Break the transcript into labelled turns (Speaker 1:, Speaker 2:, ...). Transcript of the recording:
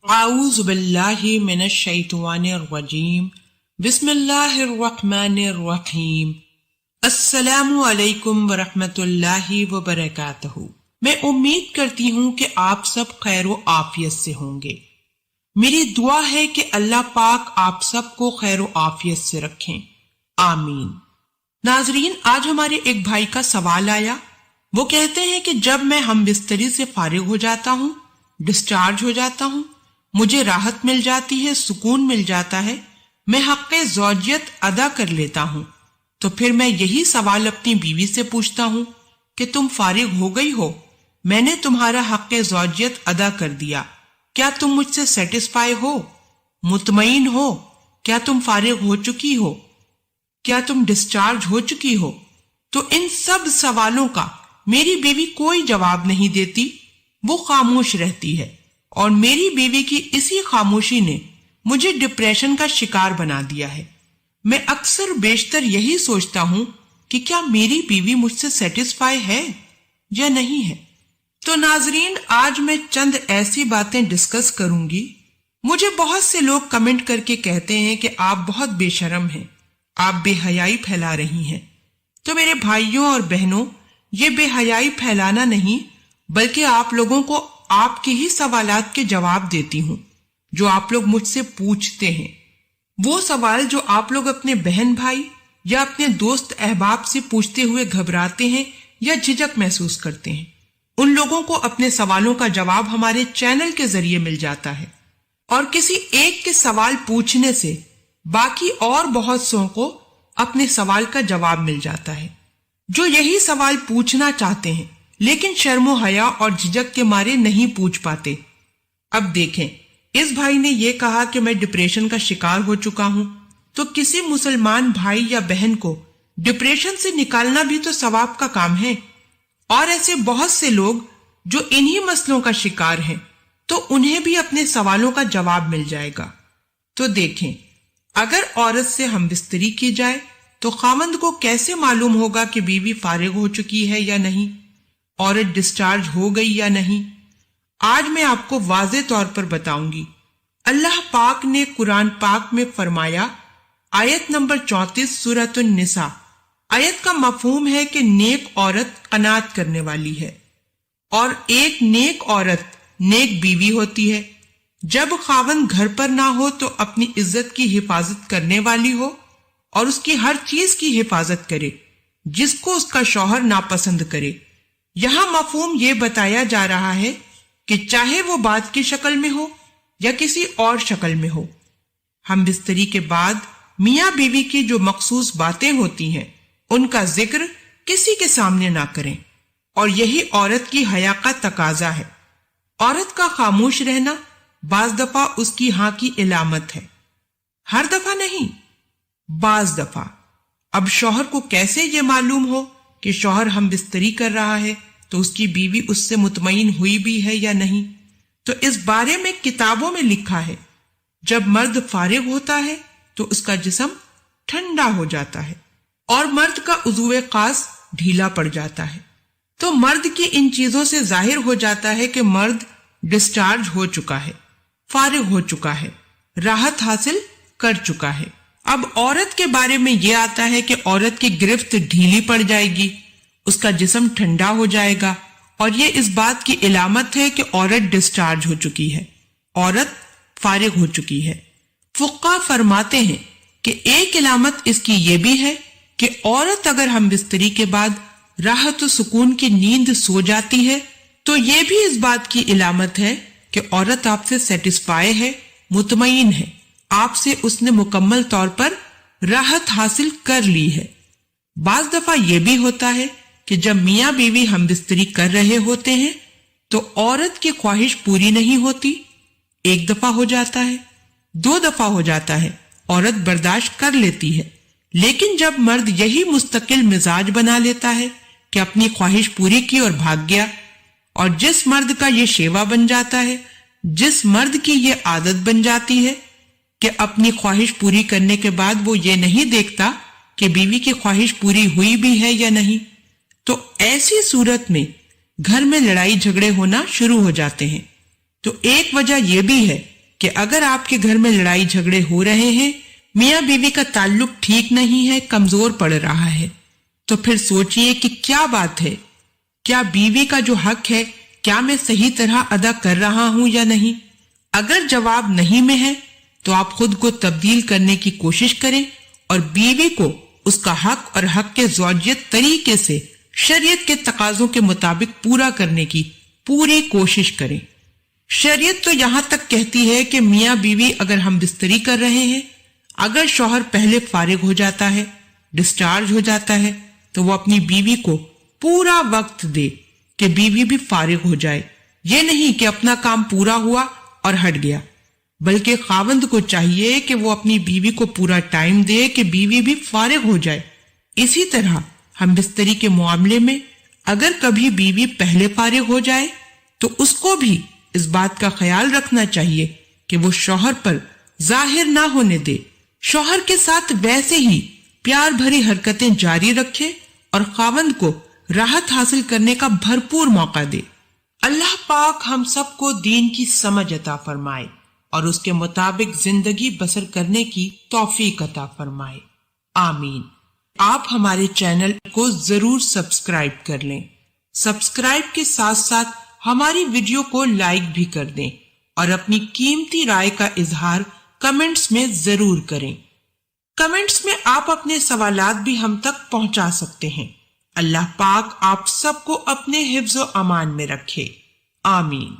Speaker 1: اعوذ باللہ من الشیطان الرجیم بسم اللہ الرحمن الرحیم السلام علیکم ورحمۃ اللہ وبرکاتہ۔ میں امید کرتی ہوں کہ آپ سب خیر و عافیت سے ہوں گے۔ میری دعا ہے کہ اللہ پاک آپ سب کو خیر و عافیت سے رکھیں، آمین۔ ناظرین، آج ہمارے ایک بھائی کا سوال آیا۔ وہ کہتے ہیں کہ جب میں ہم بستری سے فارغ ہو جاتا ہوں، ڈسچارج ہو جاتا ہوں، مجھے راحت مل جاتی ہے، سکون مل جاتا ہے، میں حق زوجیت ادا کر لیتا ہوں، تو پھر میں یہی سوال اپنی بیوی سے پوچھتا ہوں کہ تم فارغ ہو گئی ہو، میں نے تمہارا حق زوجیت ادا کر دیا، کیا تم مجھ سے سیٹسفائی ہو، مطمئن ہو؟ کیا تم فارغ ہو چکی ہو؟ کیا تم ڈسچارج ہو چکی ہو؟ تو ان سب سوالوں کا میری بیوی کوئی جواب نہیں دیتی، وہ خاموش رہتی ہے، اور میری بیوی کی اسی خاموشی نے مجھے ڈپریشن کا شکار بنا دیا ہے۔ میں اکثر بیشتر یہی سوچتا ہوں کہ کیا میری بیوی مجھ سے سیٹسفائی ہے یا نہیں ہے۔ تو ناظرین، آج میں چند ایسی باتیں ڈسکس کروں گی۔ مجھے بہت سے لوگ کمنٹ کر کے کہتے ہیں کہ آپ بہت بے شرم ہیں، آپ بے حیائی پھیلا رہی ہیں۔ تو میرے بھائیوں اور بہنوں، یہ بے حیائی پھیلانا نہیں، بلکہ آپ لوگوں کو آپ کے ہی سوالات کے جواب دیتی ہوں جو آپ لوگ مجھ سے پوچھتے ہیں۔ وہ سوال جو آپ لوگ اپنے بہن بھائی یا اپنے دوست احباب سے پوچھتے ہوئے گھبراتے ہیں یا جھجک محسوس کرتے ہیں، ان لوگوں کو اپنے سوالوں کا جواب ہمارے چینل کے ذریعے مل جاتا ہے، اور کسی ایک کے سوال پوچھنے سے باقی اور بہت سو کو اپنے سوال کا جواب مل جاتا ہے جو یہی سوال پوچھنا چاہتے ہیں لیکن شرم و حیا اور جھجک کے مارے نہیں پوچھ پاتے۔ اب دیکھیں، اس بھائی نے یہ کہا کہ میں ڈپریشن کا شکار ہو چکا ہوں، تو کسی مسلمان بھائی یا بہن کو ڈپریشن سے نکالنا بھی تو ثواب کا کام ہے، اور ایسے بہت سے لوگ جو انہی مسئلوں کا شکار ہیں، تو انہیں بھی اپنے سوالوں کا جواب مل جائے گا۔ تو دیکھیں، اگر عورت سے ہم بستری کی جائے تو خاوند کو کیسے معلوم ہوگا کہ بیوی فارغ ہو چکی ہے یا نہیں، عورت ڈسچارج ہو گئی یا نہیں؟ آج میں آپ کو واضح طور پر بتاؤں گی۔ اللہ پاک نے قرآن پاک میں فرمایا، آیت نمبر 34 سورۃ النساء، آیت کا مفہوم ہے کہ نیک عورت قناعت کرنے والی ہے، اور ایک نیک عورت نیک بیوی ہوتی ہے۔ جب خاوند گھر پر نہ ہو تو اپنی عزت کی حفاظت کرنے والی ہو، اور اس کی ہر چیز کی حفاظت کرے جس کو اس کا شوہر ناپسند کرے۔ یہاں مفہوم یہ بتایا جا رہا ہے کہ چاہے وہ بات کی شکل میں ہو یا کسی اور شکل میں ہو، ہم بستری کے بعد میاں بیوی کی جو مخصوص باتیں ہوتی ہیں ان کا ذکر کسی کے سامنے نہ کریں، اور یہی عورت کی حیا کا تقاضا ہے۔ عورت کا خاموش رہنا بعض دفعہ اس کی ہاں کی علامت ہے، ہر دفعہ نہیں، بعض دفعہ۔ اب شوہر کو کیسے یہ معلوم ہو کہ شوہر ہم بستری کر رہا ہے تو اس کی بیوی اس سے مطمئن ہوئی بھی ہے یا نہیں؟ تو اس بارے میں کتابوں میں لکھا ہے، جب مرد فارغ ہوتا ہے تو اس کا جسم ٹھنڈا ہو جاتا ہے اور مرد کا عضو خاص ڈھیلا پڑ جاتا ہے۔ تو مرد کی ان چیزوں سے ظاہر ہو جاتا ہے کہ مرد ڈسچارج ہو چکا ہے، فارغ ہو چکا ہے، راحت حاصل کر چکا ہے۔ اب عورت کے بارے میں یہ آتا ہے کہ عورت کی گرفت ڈھیلی پڑ جائے گی، اس کا جسم ٹھنڈا ہو جائے گا، اور یہ اس بات کی علامت ہے کہ عورت ڈسچارج ہو چکی ہے، عورت فارغ ہو چکی ہے۔ فقہا فرماتے ہیں کہ ایک علامت اس کی یہ بھی ہے کہ عورت اگر ہم بستری کے بعد راحت و سکون کی نیند سو جاتی ہے تو یہ بھی اس بات کی علامت ہے کہ عورت آپ سے سیٹسفائی ہے، مطمئن ہے، آپ سے اس نے مکمل طور پر راحت حاصل کر لی ہے۔ بعض دفعہ یہ بھی ہوتا ہے کہ جب میاں بیوی ہم بستری کر رہے ہوتے ہیں تو عورت کی خواہش پوری نہیں ہوتی، ایک دفعہ ہو جاتا ہے، 2 دفعہ ہو جاتا ہے، عورت برداشت کر لیتی ہے، لیکن جب مرد یہی مستقل مزاج بنا لیتا ہے کہ اپنی خواہش پوری کی اور بھاگ گیا، اور جس مرد کا یہ شیوا بن جاتا ہے، جس مرد کی یہ عادت بن جاتی ہے کہ اپنی خواہش پوری کرنے کے بعد وہ یہ نہیں دیکھتا کہ بیوی کی خواہش پوری ہوئی بھی ہے یا نہیں، تو ایسی صورت میں گھر میں لڑائی جھگڑے ہونا شروع ہو جاتے ہیں۔ تو ایک وجہ یہ بھی ہے کہ اگر آپ کے گھر میں لڑائی جھگڑے ہو رہے ہیں، میاں بیوی کا تعلق ٹھیک نہیں ہے، کمزور پڑ رہا ہے، تو پھر سوچئے کہ کیا بات ہے، کیا بیوی کا جو حق ہے کیا میں صحیح طرح ادا کر رہا ہوں یا نہیں؟ اگر جواب نہیں میں ہے تو آپ خود کو تبدیل کرنے کی کوشش کریں اور بیوی کو اس کا حق اور حق کے زوجیت طریقے سے شریعت کے تقاضوں کے مطابق پورا کرنے کی پوری کوشش کریں۔ شریعت تو یہاں تک کہتی ہے کہ میاں بیوی اگر ہم بستری کر رہے ہیں، اگر شوہر پہلے فارغ ہو جاتا ہے، ڈسچارج ہو جاتا ہے، تو وہ اپنی بیوی کو پورا وقت دے کہ بیوی بھی فارغ ہو جائے۔ یہ نہیں کہ اپنا کام پورا ہوا اور ہٹ گیا، بلکہ خاوند کو چاہیے کہ وہ اپنی بیوی کو پورا ٹائم دے کہ بیوی بھی فارغ ہو جائے۔ اسی طرح ہم بستری کے معاملے میں اگر کبھی بیوی پہلے فارغ ہو جائے تو اس کو بھی اس بات کا خیال رکھنا چاہیے کہ وہ شوہر پر ظاہر نہ ہونے دے، شوہر کے ساتھ ویسے ہی پیار بھری حرکتیں جاری رکھے اور خاوند کو راحت حاصل کرنے کا بھرپور موقع دے۔ اللہ پاک ہم سب کو دین کی سمجھ عطا فرمائے اور اس کے مطابق زندگی بسر کرنے کی توفیق عطا فرمائے، آمین۔ آپ ہمارے چینل کو ضرور سبسکرائب کر لیں۔ سبسکرائب کے ساتھ ساتھ ہماری ویڈیو کو لائک بھی کر دیں اور اپنی قیمتی رائے کا اظہار کمنٹس میں ضرور کریں۔ کمنٹس میں آپ اپنے سوالات بھی ہم تک پہنچا سکتے ہیں۔ اللہ پاک آپ سب کو اپنے حفظ و امان میں رکھے، آمین۔